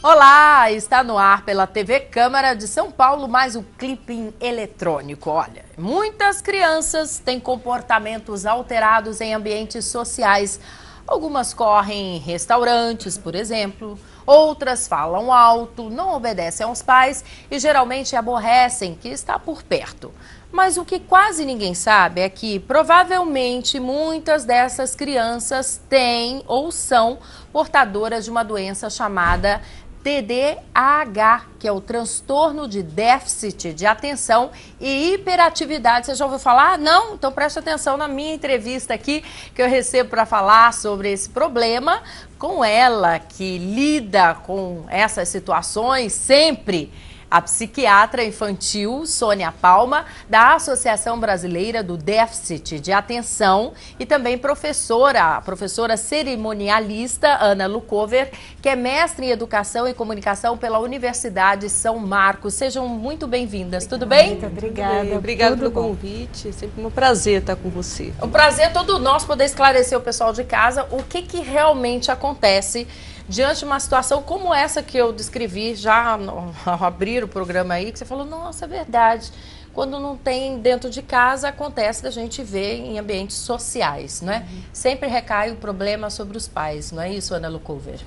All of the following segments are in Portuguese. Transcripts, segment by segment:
Olá, está no ar pela TV Câmara de São Paulo mais um clipe eletrônico. Olha, muitas crianças têm comportamentos alterados em ambientes sociais. Algumas correm em restaurantes, por exemplo. Outras falam alto, não obedecem aos pais e geralmente aborrecem quem está por perto. Mas o que quase ninguém sabe é que provavelmente muitas dessas crianças têm ou são portadoras de uma doença chamada TDAH, que é o transtorno de déficit de atenção e hiperatividade. Você já ouviu falar? Não? Então preste atenção na minha entrevista aqui, que eu recebo para falar sobre esse problema com ela, que lida com essas situações sempre. A psiquiatra infantil Sônia Palma, da Associação Brasileira do Déficit de Atenção, e também professora cerimonialista Ana Lucover, que é mestre em Educação e Comunicação pela Universidade São Marcos. Sejam muito bem-vindas, tudo bem? Muito obrigada. Obrigada pelo convite, sempre um prazer estar com você. Um prazer todo nosso poder esclarecer o pessoal de casa o que realmente acontece diante de uma situação como essa que eu descrevi já ao abrir o programa aí, que você falou, nossa, é verdade. Quando não tem dentro de casa, acontece da gente ver em ambientes sociais, não é? Sempre recai o problema sobre os pais, não é isso, Ana Lucover?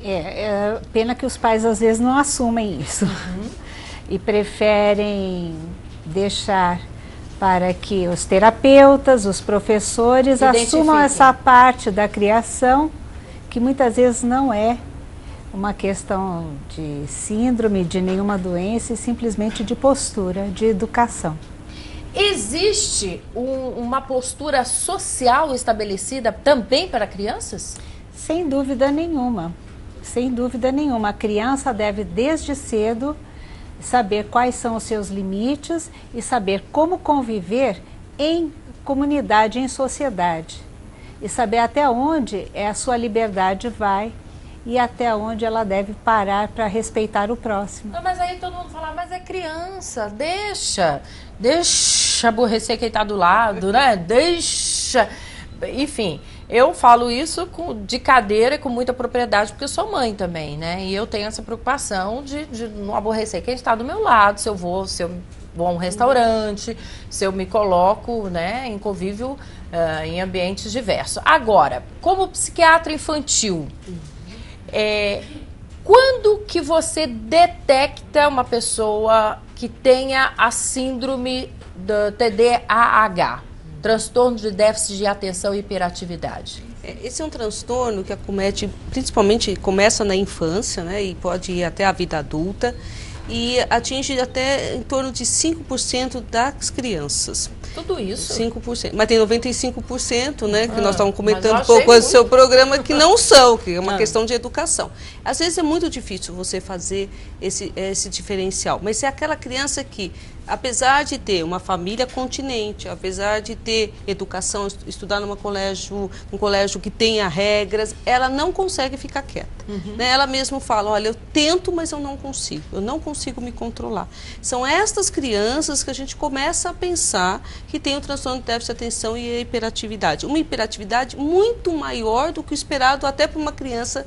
É pena que os pais às vezes não assumem isso e preferem deixar para que os terapeutas, os professores assumam essa parte da criação, que muitas vezes não é uma questão de síndrome, de nenhuma doença, e simplesmente de postura, de educação. Existe uma postura social estabelecida também para crianças? Sem dúvida nenhuma, sem dúvida nenhuma. A criança deve desde cedo saber quais são os seus limites e saber como conviver em comunidade, em sociedade. E saber até onde a sua liberdade vai e até onde ela deve parar para respeitar o próximo. Não, mas aí todo mundo fala, mas é criança, deixa aborrecer quem está do lado, né? Deixa. Enfim, eu falo isso de cadeira e com muita propriedade, porque eu sou mãe também, né? E eu tenho essa preocupação de não aborrecer quem está do meu lado, se eu vou a um restaurante, se eu me coloco, né, em convívio em ambientes diversos. Agora, como psiquiatra infantil, quando que você detecta uma pessoa que tenha a síndrome do TDAH, transtorno de déficit de atenção e hiperatividade? Esse é um transtorno que acomete, principalmente começa na infância, né, e pode ir até a vida adulta, e atinge até em torno de 5% das crianças. Tudo isso? 5%. Mas tem 95%, né, que nós estávamos comentando um pouco no seu programa, que não são, que é uma questão de educação. Às vezes é muito difícil você fazer esse diferencial, mas é aquela criança que, apesar de ter uma família continente, apesar de ter educação, estudar um colégio que tenha regras, ela não consegue ficar quieta. Né? Ela mesma fala, olha, eu tento, mas eu não consigo me controlar. São estas crianças que a gente começa a pensar que tem o transtorno de déficit de atenção e a hiperatividade. Uma hiperatividade muito maior do que o esperado até para uma criança,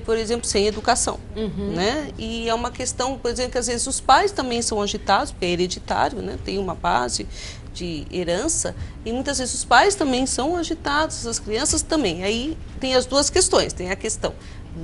por exemplo, sem educação. Né? E é uma questão, por exemplo, que às vezes os pais também são agitados, porque é hereditário, né? Tem uma base de herança, e muitas vezes os pais também são agitados, as crianças também. Aí tem as duas questões, tem a questão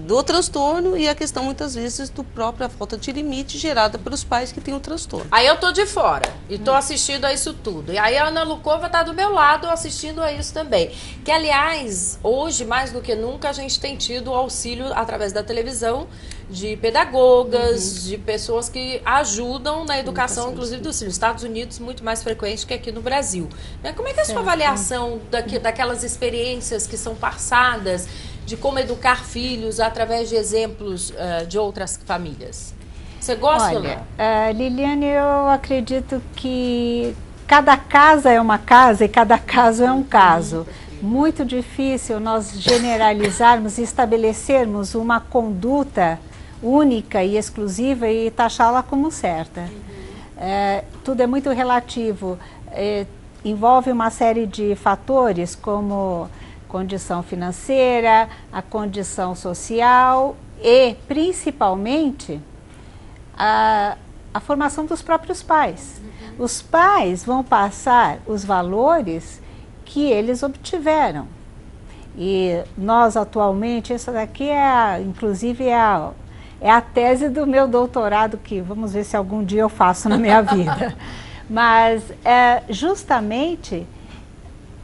do transtorno e a questão, muitas vezes, do própria falta de limite gerada pelos pais que têm o transtorno. Aí eu tô de fora e tô assistindo a isso tudo. E aí a Ana Lucova tá do meu lado assistindo a isso também. Que, aliás, hoje, mais do que nunca, a gente tem tido auxílio através da televisão de pedagogas, de pessoas que ajudam na educação, inclusive dos filhos. Nos Estados Unidos, muito mais frequente que aqui no Brasil. Como é que é a sua avaliação daquelas experiências que são passadas de como educar filhos através de exemplos de outras famílias? Você gosta? Olha, Liliane, eu acredito que cada casa é uma casa e cada caso é um caso. Muito difícil nós generalizarmos e estabelecermos uma conduta única e exclusiva e taxá-la como certa. Tudo é muito relativo. Envolve uma série de fatores como condição financeira, a condição social e principalmente a formação dos próprios pais. Os pais vão passar os valores que eles obtiveram. E nós atualmente, essa daqui inclusive é a tese do meu doutorado, que vamos ver se algum dia eu faço na minha vida. Mas é justamente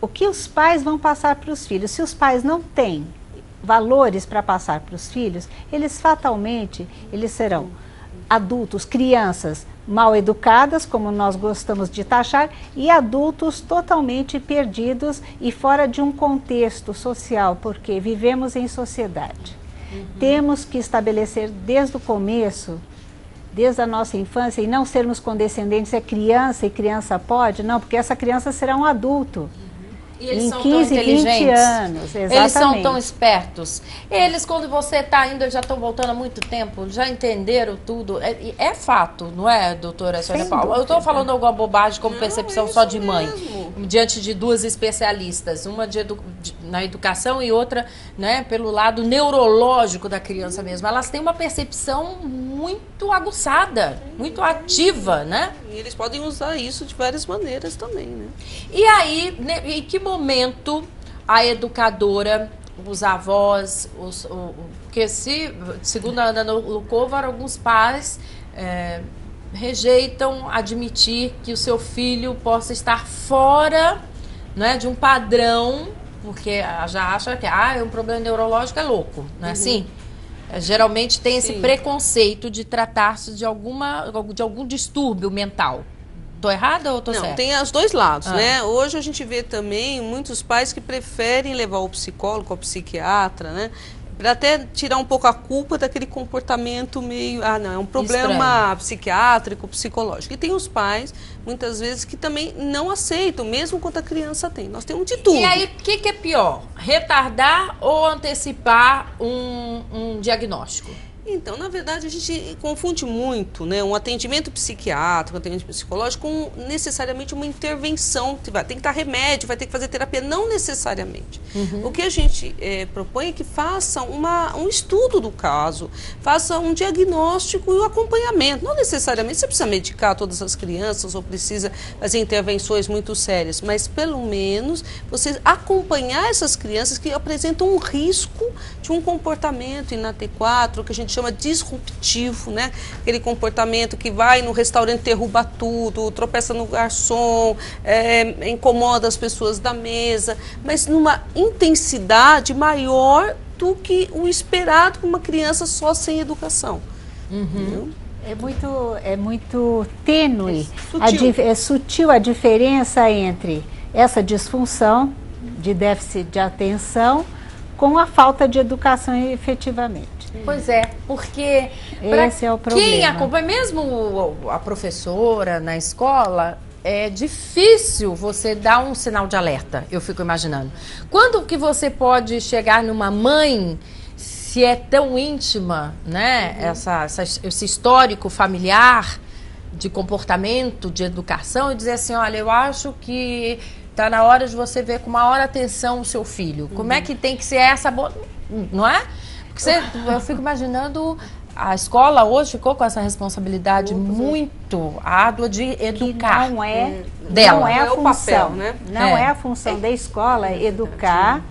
o que os pais vão passar para os filhos. Se os pais não têm valores para passar para os filhos, eles fatalmente serão adultos, crianças mal educadas, como nós gostamos de taxar, e adultos totalmente perdidos e fora de um contexto social, porque vivemos em sociedade. Temos que estabelecer desde o começo, desde a nossa infância, e não sermos condescendentes, é criança e criança pode, não, porque essa criança será um adulto. E eles em são 15, tão inteligentes. 20 anos, exatamente. Eles são tão espertos. Eles, quando você está indo, já estão voltando há muito tempo, já entenderam tudo. É fato, não é, doutora Sônia Paula? Eu estou falando alguma bobagem como percepção só de mãe, diante de duas especialistas, uma na educação e outra, né, pelo lado neurológico da criança mesmo. Elas têm uma percepção muito aguçada, muito ativa, né? E eles podem usar isso de várias maneiras também, né? E aí, em que momento a educadora, os avós, porque segundo a Ana Lukovar, alguns pais rejeitam admitir que o seu filho possa estar fora, né, de um padrão, porque já acha que um problema neurológico é louco, não é assim? Geralmente tem esse preconceito de tratar-se de algum distúrbio mental. Estou errada ou estou certa? Não, tem os dois lados, né? Hoje a gente vê também muitos pais que preferem levar o psicólogo, o psiquiatra, né? Para até tirar um pouco a culpa daquele comportamento meio... não, é um problema psiquiátrico, psicológico. E tem os pais, muitas vezes, que também não aceitam, mesmo quando a criança tem. Nós temos de tudo. E aí, o que é pior? Retardar ou antecipar um diagnóstico? Então, na verdade, a gente confunde muito, né, um atendimento psiquiátrico, um atendimento psicológico com necessariamente uma intervenção. Tem que dar remédio, vai ter que fazer terapia, não necessariamente. O que a gente propõe é que faça um estudo do caso, faça um diagnóstico e o acompanhamento. Não necessariamente você precisa medicar todas as crianças ou precisa fazer intervenções muito sérias, mas pelo menos você acompanhar essas crianças que apresentam um risco de um comportamento inadequado, que a gente chama disruptivo, né? Aquele comportamento que vai no restaurante, derruba tudo, tropeça no garçom, incomoda as pessoas da mesa, mas numa intensidade maior do que o esperado para uma criança só sem educação. É muito tênue, é sutil a diferença entre essa disfunção de déficit de atenção com a falta de educação efetivamente. Pois é, porque esse é o problema. Quem acompanha, mesmo a professora na escola, é difícil você dar um sinal de alerta, eu fico imaginando. Quando que você pode chegar numa mãe, se é tão íntima, né, esse histórico familiar de comportamento, de educação, e dizer assim, olha, eu acho que está na hora de você ver com maior atenção o seu filho. Como é que tem que ser essa... Não é? Eu fico imaginando, a escola hoje ficou com essa responsabilidade muito árdua de educar. Que não é, dela. Não é a função, papel, né? Não é a função da escola educar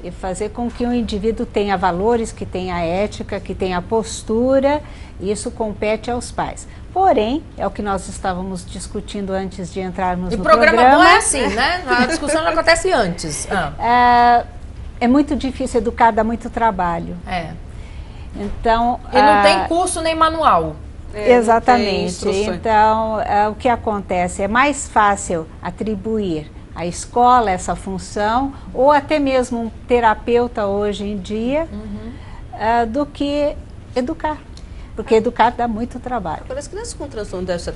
e fazer com que o indivíduo tenha valores, que tenha ética, que tenha postura, e isso compete aos pais. Porém, é o que nós estávamos discutindo antes de entrarmos no programa. E o programa bom é assim, né? A discussão não acontece antes. É muito difícil educar, dá muito trabalho. Então, e não tem curso nem manual. Exatamente. Então, o que acontece? É mais fácil atribuir à escola essa função, ou até mesmo um terapeuta hoje em dia, do que educar. Porque educar dá muito trabalho. Agora, as crianças com transtorno de déficit